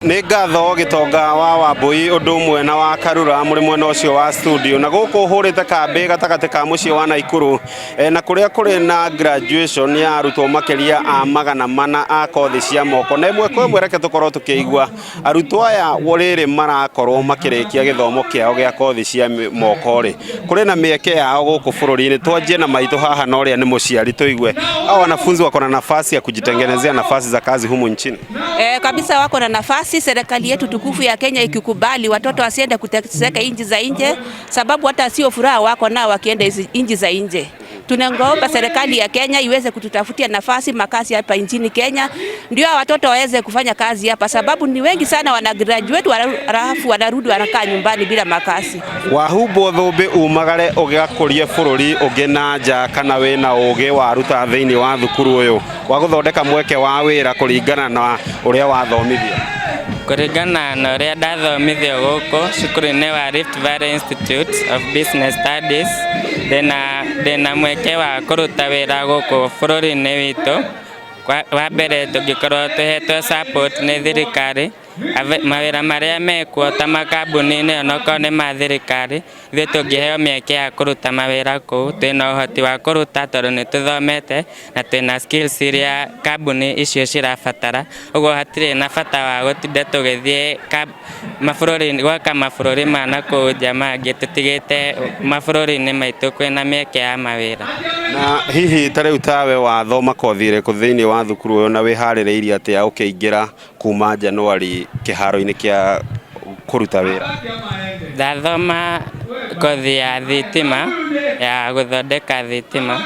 Nĩ ngatho Gitonga wa Wambui ũndũ ũmwe na wa Karura mũrĩ mwena ũcio wa studio na gũkũ hũrĩte kambĩ gatagatĩ ka mũciĩ wa Naikuru na kũrĩa kũrĩ na graduation ya arutwo makĩria a 400 a kothi cia moko na ĩmwe kwa ĩmwe reke tũkorwo tũkĩigua arutwo aya rĩrĩ marakorwo makĩrĩkia gĩthomo kĩao gĩa kothi cia moko rĩ kũrĩ na mĩeke yao gũkũ bũrũri-inĩ. Twanjie na maitũ haha na ũrĩa nĩ mũciari tũigue hao wanafunzi wako na nafasi ya kujitengenezea nafasi za kazi humu nchini. Kabisa wako na nafasi. Serikali yetu tukufu ya Kenya ikikubali watoto wasiende kuteseka nchi za nje, sababu hata sio furaha wako nao wakienda nchi za nje. Tunaomba serikali ya Kenya iweze kututafutia nafasi makazi hapa nchini Kenya, ndio watoto waweze kufanya kazi hapa, sababu ni wengi sana wana graduate halafu wanarudi wanakaa nyumbani bila makazi. Wahumbo thũmbĩ umagare ũgĩakũrie bũrũri ũngĩ na nja kana wĩna ũgĩ waruta thĩinĩ wa thukuru ũyũ wa gũthondeka mweke wa wĩra kũringana na ũrĩa wathomithio? Kũringana na ũrĩa ndathomithio gũkũ cukuru-inĩ wa Rift Valley Institute of Business Studies ndĩna mweke wa kũruta wĩra gũkũ bũrũri-inĩ witũ. Wa mbere tũngĩkorwo tũhetwo support nĩ thirikari, mawĩra marĩa mekuo ta makambuni-inĩ onokorwo nĩ ma thirikari, ithuĩ tũngĩheo mĩeke ya kũruta mawĩra kũu, twĩna ũhoti wa kũruta tondũ nĩ tũthomete na twĩna skills iria kambuni icio cirabatara. Ũguo hatirĩ na bata wa gũtinda tũgĩthiĩ gwaka mabũrũri ma nakũu nja mangĩ, tũtigĩte mabũrũri-inĩ maitũ kwĩna mĩeke ya mawĩra. Na hihi ta rĩu tawe wathoma kothi ĩrĩkũ thĩinĩ wa thukuru ũyũ na wĩharĩrĩirie atĩa ũkĩingĩra kuma Januari kĩharo-inĩ kĩa kũruta wĩra? Ndathoma kothi ya thitima, ya gũthondeka thitima,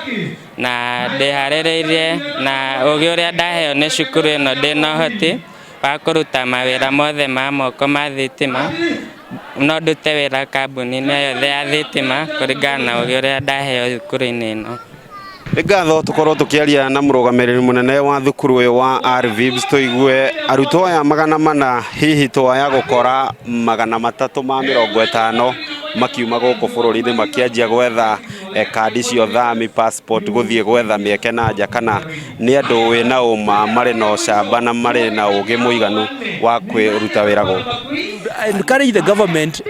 na ndĩharĩrĩirie na ũgĩ ũrĩa ndaheo nĩ cukuru ĩno ndĩna ũhoti wa kũruta mawĩra mothe ma moko ma thitima. No ndute wĩra kambuni-inĩ yothe ya thitima kũringana na ũgĩ ũrĩa ndaheo thukuru-inĩ ĩno. Nĩ ngatho tũkorwo tũkĩaria na mũrũgamĩrĩri mũnene wa thukuru ũyũ wa RVIBS tũigue arutwo aya 400 hihi twaya gũkora 350 makiuma gũkũ bũrũri-inĩ makĩanjia gwetha kandi cia ũthami passport gũthiĩ gwetha mĩeke na nja, kana nĩ andũ wĩna ũma marĩ na ũcamba na marĩ na ũgĩ mũiganu wa kwĩruta wĩra gũkũ? Encourage the government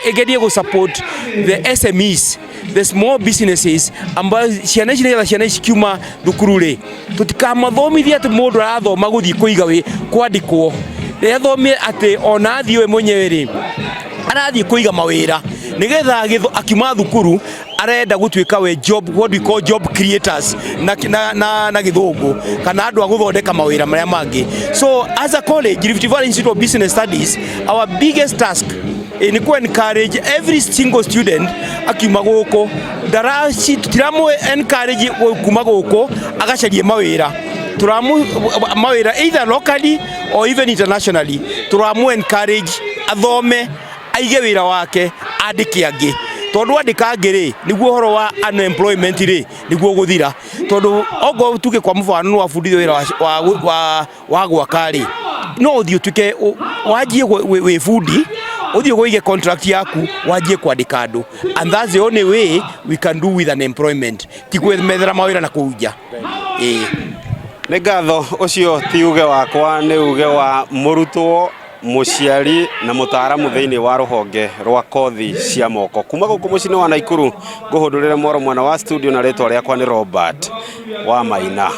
igerie go support the SMEs, the small businesses ambazo ciana cikiuma thukuru ri tutikaamathomithia ati mundu arathoma guthii kuiga kwandikwo ethomie ati ona athii we mwenyewe ri arathii kuiga mawira nigetha akiuma thukuru arenda gutuika we job, what we call job creators na githungu kana andu a guthondeka mawira maria mangi. So as a college, Rift Valley Institute of Business Studies, our biggest task ni ku encourage every single student akiuma guku daraci, tutiramu encourage kuma guku agacarie mawira, turamu mawira either locally or even internationally, turamu encourage athome aige wira wake andike angi, tondu andika angi ri niguo horo wa unemployment ri niguo guthira, tondu ogo tuke kwa mfano no afundithio wira wa gwaka ri no uthio tuke wajie we fundi uthio guige contract yaku wajie kwandika andu, and that's the only way we can do with unemployment, tikwethera mawira na kuja. Nĩ ngatho ũcio ti uge wakwa, nĩ uge wa mũrutwo mũciari na mũtaaramu thĩinĩ wa rũhonge rwa kothi cia moko kuma gũkũ mũciĩ wa Naikuru. Ngũhũndũrĩre mwaro mwena wa studio na rĩtwa rĩakwa nĩ Robert wa Maina.